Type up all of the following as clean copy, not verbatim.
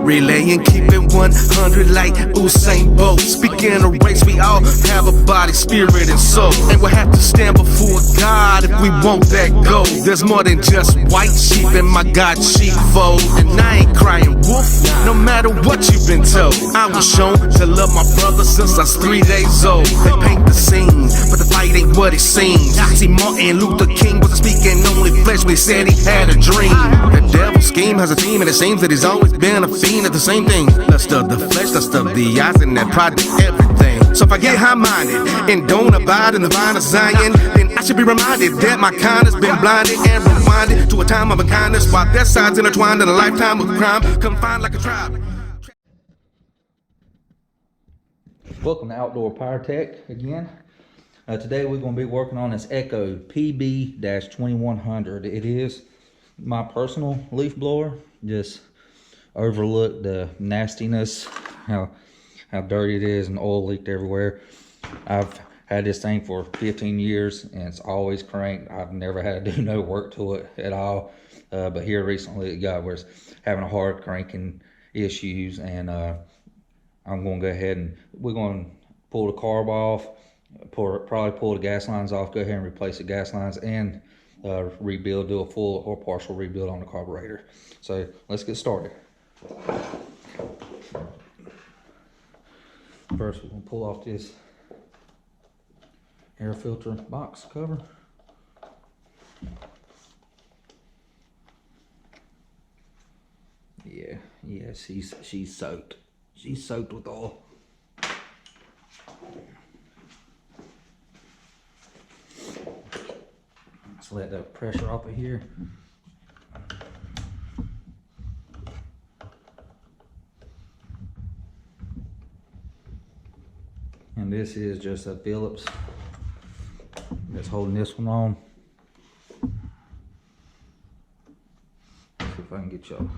relay and keep it 100 like Usain Bolt. Speaking of race, we all have a body, spirit, and soul, and we'll have to stand before God if we want that gold. There's more than just white sheep in my God sheepfold, and I ain't crying wolf, no matter what you've been told. I was shown to love my brother since I was 3 days old. They paint the scene, but the fight ain't what it seems. See, Martin Luther King wasn't speaking only flesh, but he said he had a dream. The devil's scheme has a theme, and it seems that he's always been a fiend at the same thing. Lust of the flesh, lust of the eyes, and that pride to everything. So if I get high-minded and don't abide in the vine of Zion, then I should be reminded that my kind has been blinded and rewinded to a time of unkindness, while their sides intertwined in a lifetime of crime, confined like a tribe. Welcome to Outdoor Power Tech again. Today we're going to be working on this Echo PB-2100. It is my personal leaf blower. Just overlook the nastiness, how dirty it is, and oil leaked everywhere. I've had this thing for 15 years and it's always cranked. I've never had to do no work to it at all. But here recently it got where it's having a hard cranking issues, and I'm going to go ahead and we're going to pull the carb off, probably pull the gas lines off, go ahead and replace the gas lines, and rebuild, do a full or partial rebuild on the carburetor. So let's get started. First, we're going to pull off this air filter box cover. Yeah, she's soaked. She's soaked with oil. Let's let that pressure off of here. And this is just a Phillips that's holding this one on. Let's see if I can get y'all.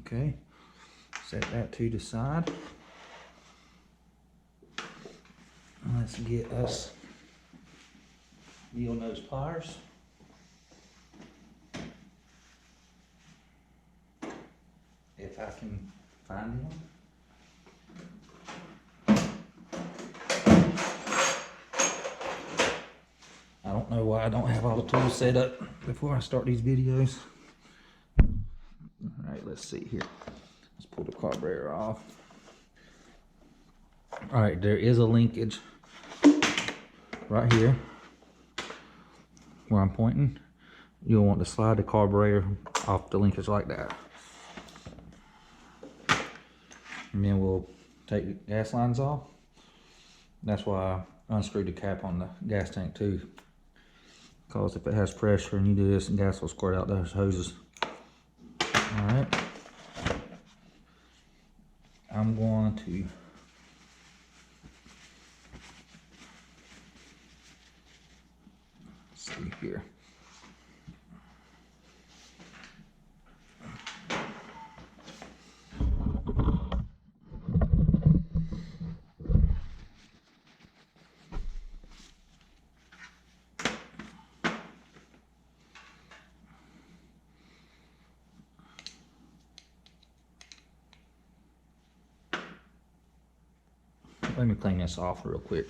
Okay, set that to the side. Let's get us needle nose pliers. If I can find one. I don't know why I don't have all the tools set up before I start these videos. All right, let's see here. Let's pull the carburetor off. All right, there is a linkage right here where I'm pointing. You'll want to slide the carburetor off the linkage like that. And then we'll take the gas lines off. That's why I unscrewed the cap on the gas tank too. Because if it has pressure and you do this, the gas will squirt out those hoses. Alright, I'm going to see here. Let me clean this off real quick.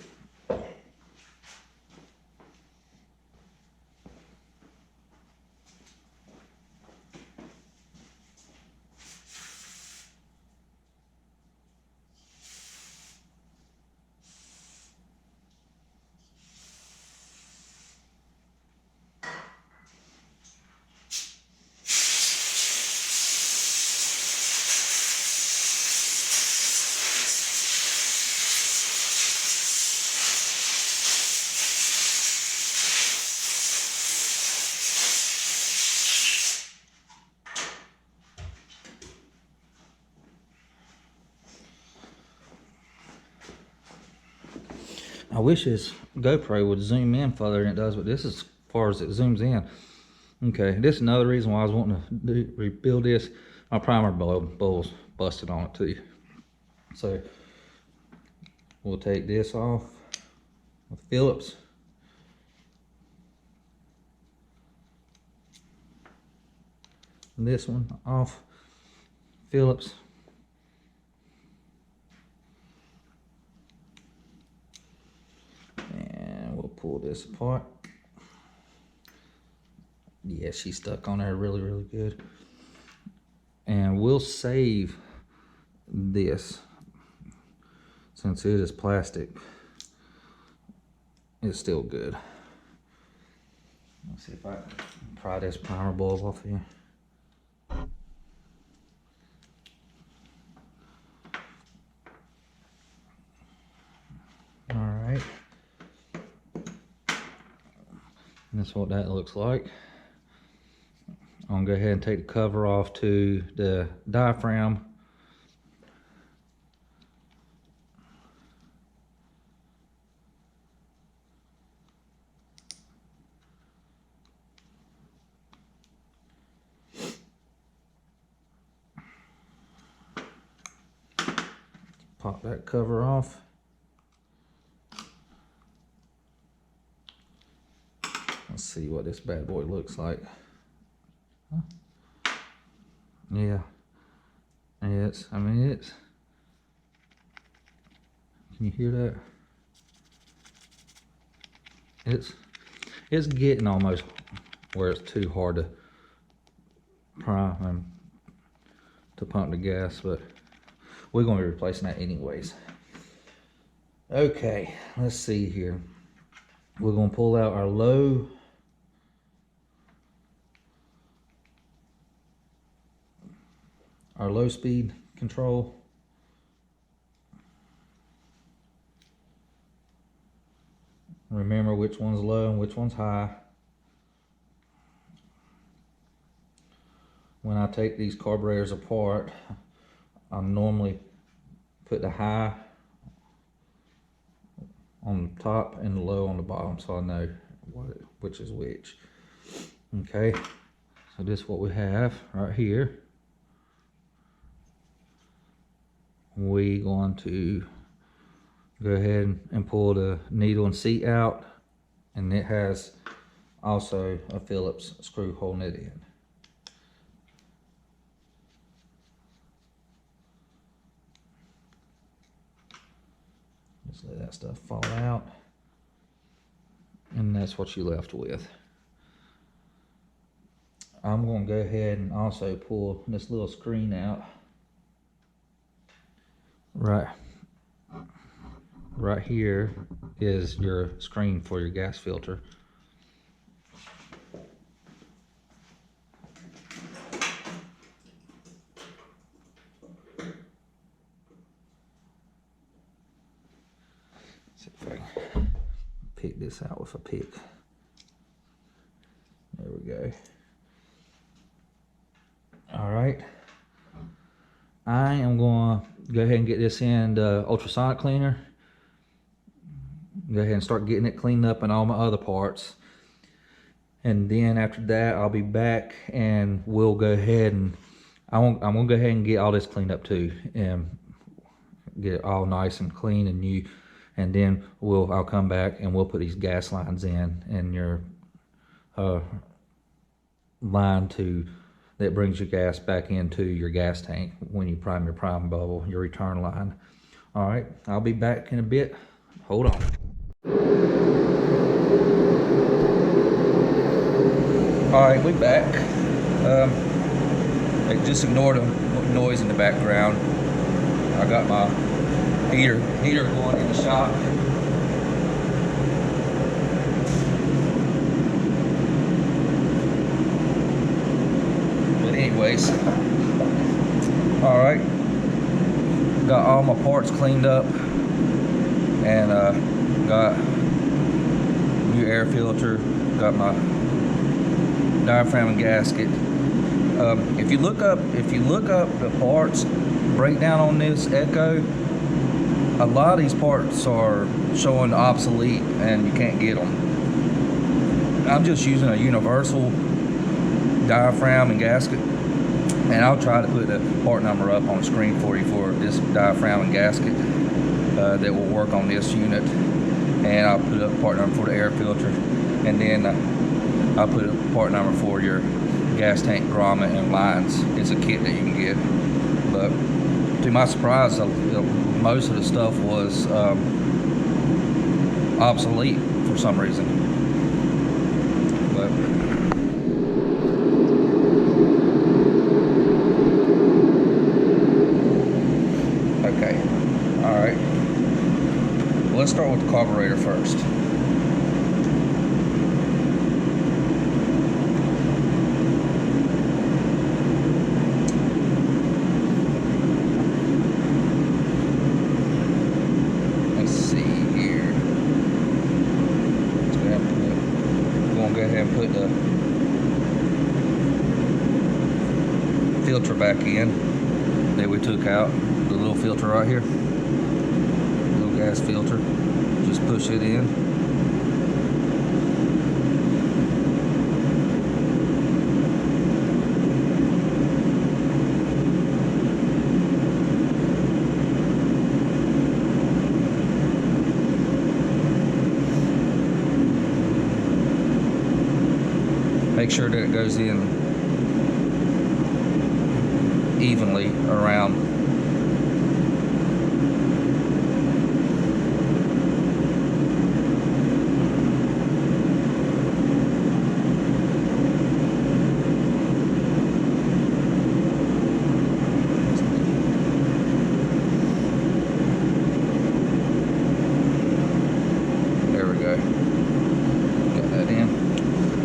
I wish this GoPro would zoom in further than it does, but this is as far as it zooms in. Okay, this is another reason why I was wanting to rebuild this. My primer bowl's busted on it too. So we'll take this off with Phillips. And this one off Phillips. And we'll pull this apart. Yeah, she's stuck on there really, really good. And we'll save this since it is plastic. It's still good. Let's see if I can pry this primer bulb off here. All right. That's what that looks like. I'm gonna go ahead and take the cover off to the diaphragm. Pop that cover off. Let's see what this bad boy looks like. Huh? Yeah, it's, I mean, it's, can you hear that? It's getting almost where it's too hard to prime and to pump the gas, but we're going to be replacing that anyways. Okay, let's see here. We're going to pull out our low speed control. Remember which one's low and which one's high. When I take these carburetors apart, I normally put the high on the top and the low on the bottom, so I know which is which. Okay, so this is what we have right here. We're going to go ahead and pull the needle and seat out, and it has also a Phillips screw holding it in. Just let that stuff fall out, and that's what you're left with. I'm going to go ahead and also pull this little screen out. Right here is your screen for your gas filter. See if I can pick this out with a pick. There we go. All right. I am going to go ahead and get this in the ultrasonic cleaner. Go ahead and start getting it cleaned up and all my other parts. And then after that, I'll be back and we'll go ahead and I'm going to go ahead and get all this cleaned up too. And get it all nice and clean and new. And then I'll come back and we'll put these gas lines in and your line that brings your gas back into your gas tank when you prime your prime bubble, your return line. All right, I'll be back in a bit. Hold on. All right, we're back. Just ignore the noise in the background. I got my heater going in the shop. Anyways, all right, got all my parts cleaned up and got new air filter, got my diaphragm and gasket. If you look up the parts breakdown on this Echo, a lot of these parts are showing obsolete and you can't get them. I'm just using a universal diaphragm and gasket. And I'll try to put the part number up on the screen for you for this diaphragm and gasket that will work on this unit. And I'll put up part number for the air filter, and then I'll put up part number for your gas tank grommet and lines. It's a kit that you can get. But to my surprise, most of the stuff was obsolete for some reason. But okay, all right. Let's start with the carburetor first. Let's see here. We're going to go ahead and put the filter back in that we took out. The little filter right here. Gas filter, just push it in. Make sure that it goes in evenly around.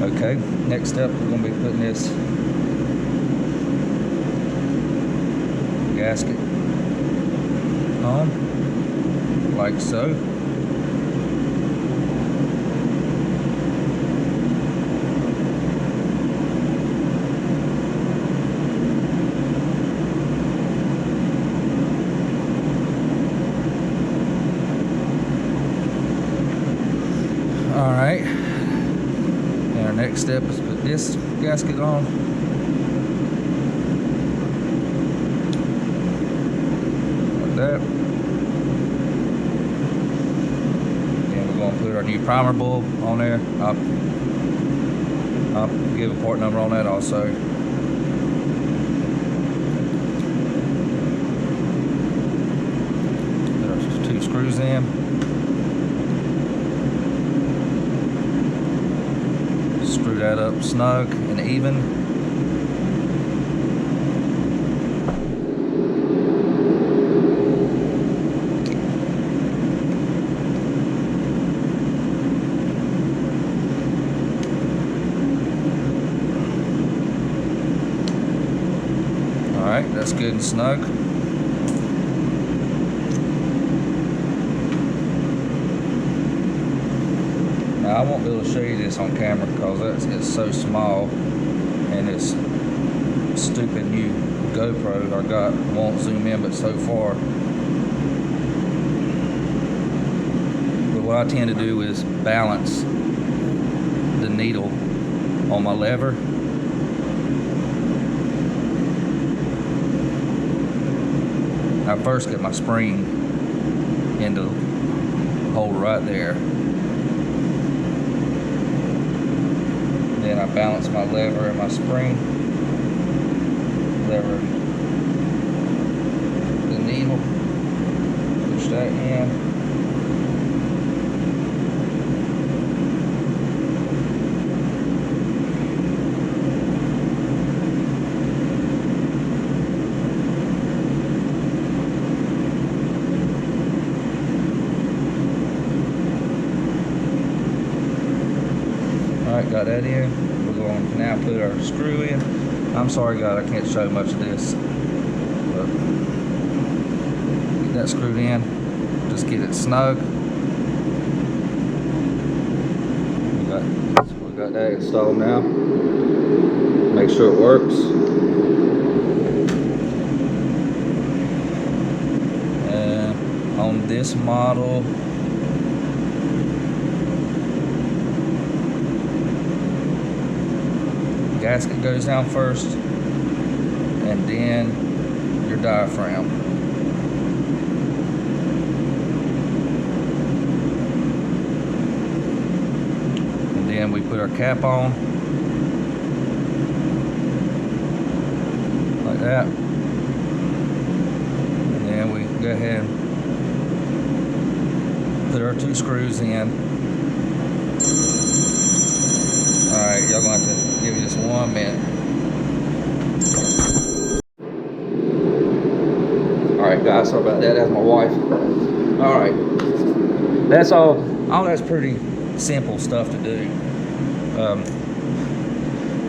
Okay, next step, we're going to be putting this gasket on, like so. All right. Next step is put this gasket on. Like that. And we're going to put our new primer bulb on there. I'll give a part number on that also. Put our 2 screws in. Screw that up snug and even. All right, that's good and snug. Now, I won't be able to show you this on camera because it's so small, and this stupid new GoPro I got won't zoom in but so far. But what I tend to do is balance the needle on my lever. I first get my spring in the hole right there. Then I balance my lever and my spring. Lever the needle. Push that in. Alright, got that in. We're going to now put our screw in. I'm sorry, God, I can't show much of this. But get that screwed in. Just get it snug. We got that installed now. Make sure it works. And on this model, gasket goes down first, and then your diaphragm. And then we put our cap on, like that. And then we go ahead and put our 2 screws in. Alright, y'all gonna have to give me just 1 minute. Alright guys, sorry about that, that's my wife. Alright, that's all that's pretty simple stuff to do.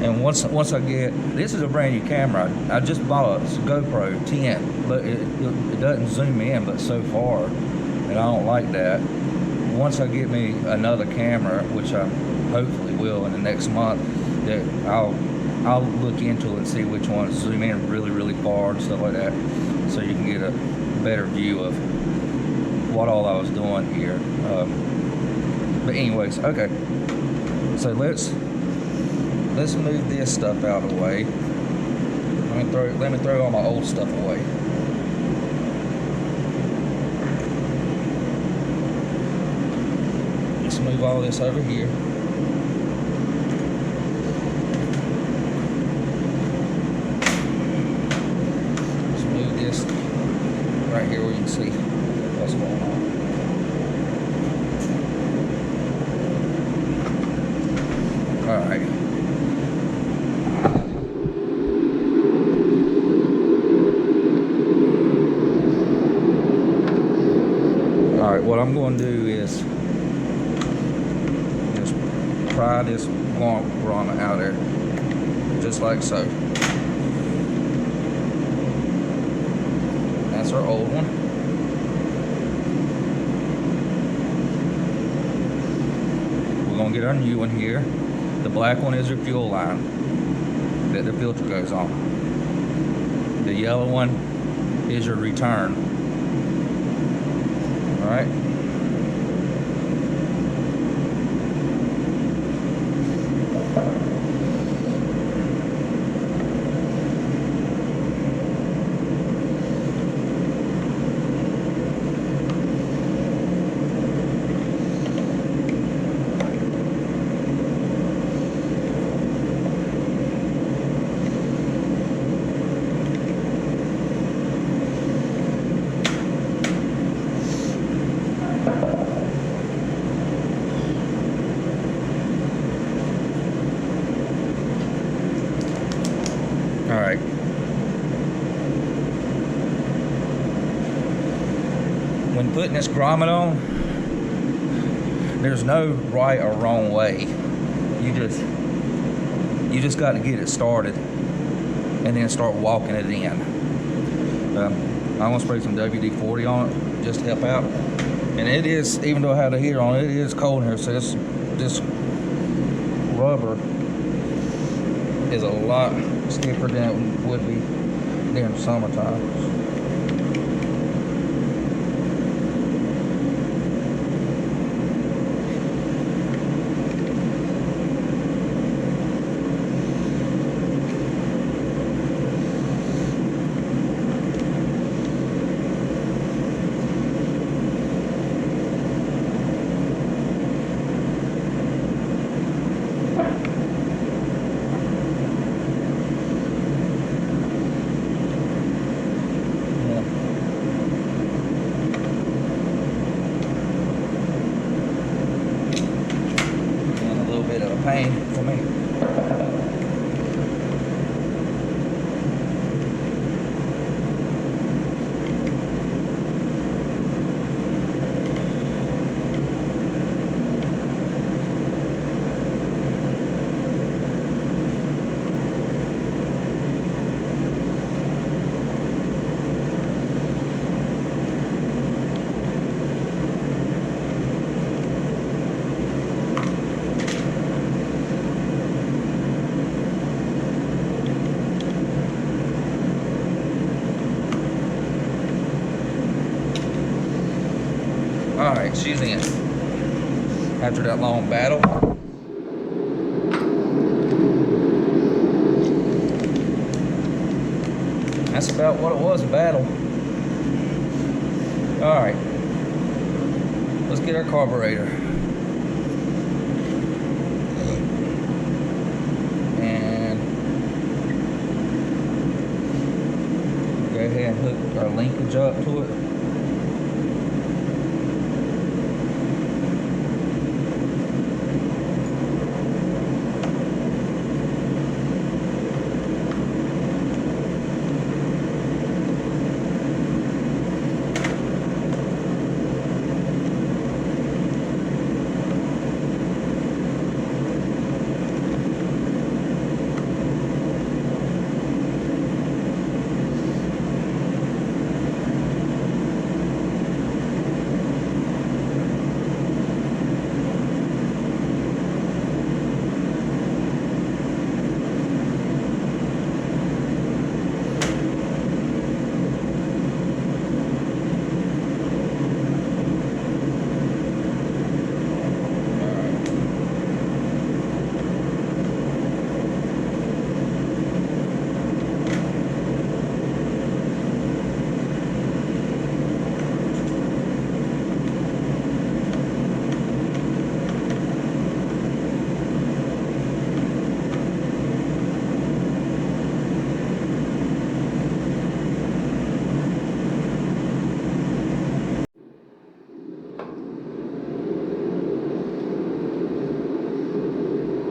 And once I get, this is a brand new camera. I just bought a GoPro 10, but it doesn't zoom in but so far, and I don't like that. Once I get me another camera, which I hopefully will in the next month, that I'll look into it and see which ones zoom in really far and stuff like that, so you can get a better view of what all I was doing here. But anyways, okay. So let's move this stuff out of the way. Let me throw all my old stuff away. Let's move all this over here. Let's move this right here where you can see what's going on. All right. All right, what I'm going to do is just pry this grommet out of there, just like so. That's our old one. We're going to get our new one here. The black one is your fuel line that the filter goes on. The yellow one is your return. All right. Alright. When putting this grommet on, there's no right or wrong way. You just got to get it started and then start walking it in. I'm gonna spray some WD-40 on it just to help out. And it is, even though I have the heater on, it is cold in here, so this rubber is a lot stiffer than it would be during the summertime. Pain for me. Alright, she's in. After that long battle. that's about what it was, a battle. All right, let's get our carburetor. And go ahead and hook our linkage up to it.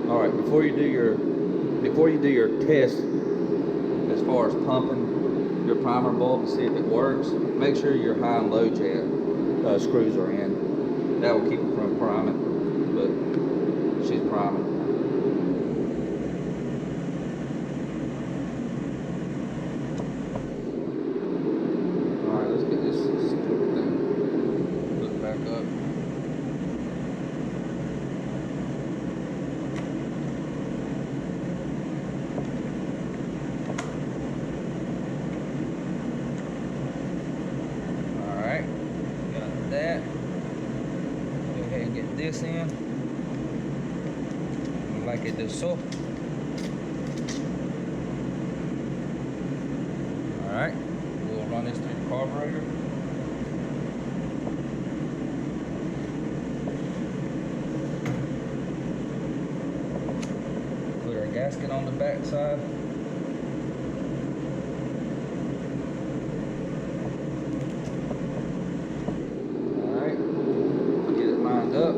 All right, before you do your test as far as pumping your primer bulb to see if it works, make sure your high and low jet screws are in. That will keep it from priming, but she's priming. All right, let's get this stupid thing hooked back up. This in like it does so. All right, we'll run this through the carburetor. Put our gasket on the back side. All right, get it lined up.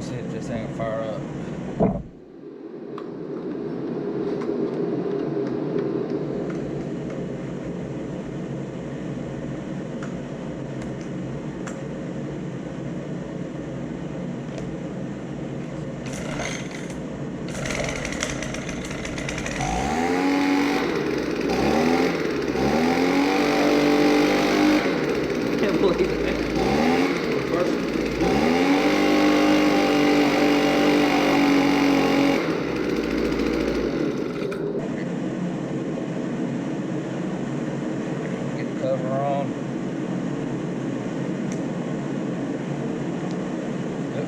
See if this thing will fire up. Can't believe it. Cover on. Yep.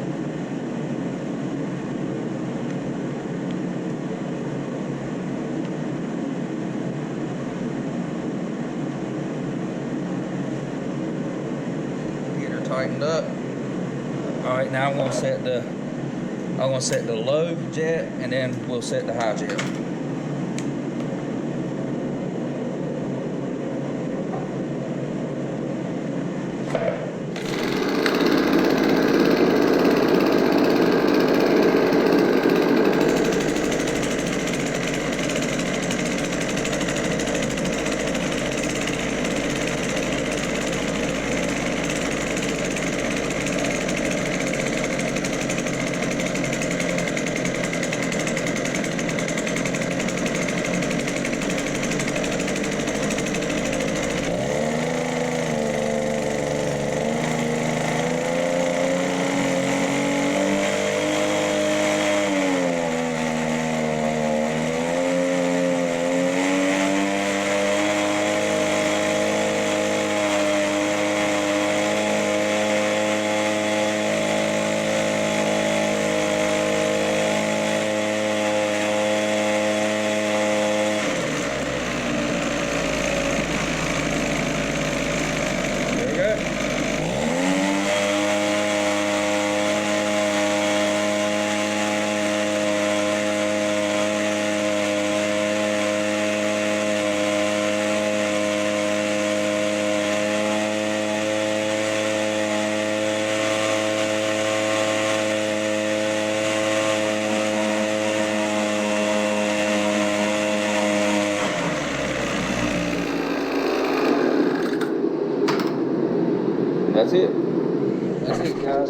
Get her tightened up. All right, now I'm gonna set the low jet, and then we'll set the high jet.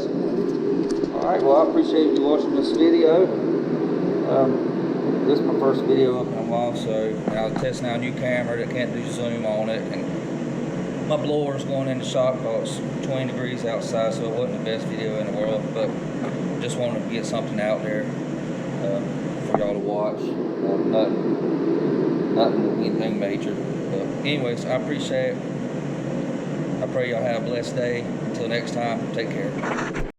Alright, well, I appreciate you watching this video. This is my first video up in a while, so I was testing out a new camera that can't do zoom on it, and my blower's going into shock because it's 20 degrees outside, so it wasn't the best video in the world, but just wanted to get something out there for y'all to watch. Nothing anything major. But anyways, I appreciate it. I pray y'all have a blessed day. Until next time, take care.